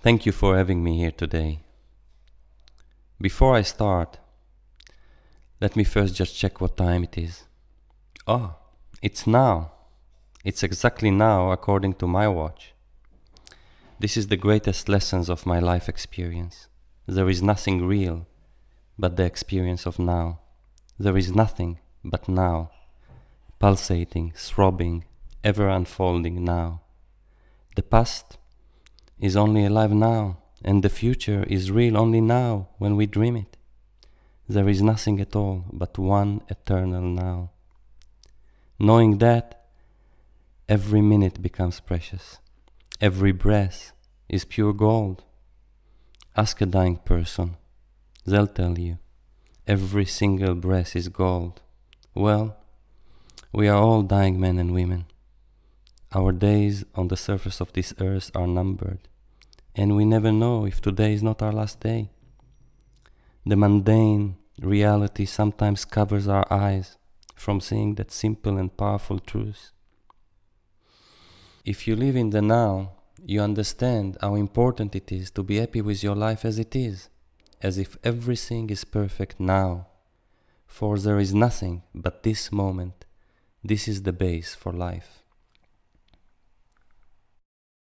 Thank you for having me here today. Before I start, let me first just check what time it is. Oh, it's now. It's exactly now according to my watch. This is the greatest lessons of my life experience. There is nothing real but the experience of now. There is nothing but now, pulsating, throbbing, ever unfolding now. The past is only alive now, and the future is real only now when we dream it. There is nothing at all but one eternal now. Knowing that, every minute becomes precious. Every breath is pure gold. Ask a dying person, they'll tell you, every single breath is gold. Well, we are all dying men and women. Our days on the surface of this earth are numbered, and we never know if today is not our last day. The mundane reality sometimes covers our eyes from seeing that simple and powerful truth. If you live in the now, you understand how important it is to be happy with your life as it is, as if everything is perfect now, for there is nothing but this moment. This is the base for life.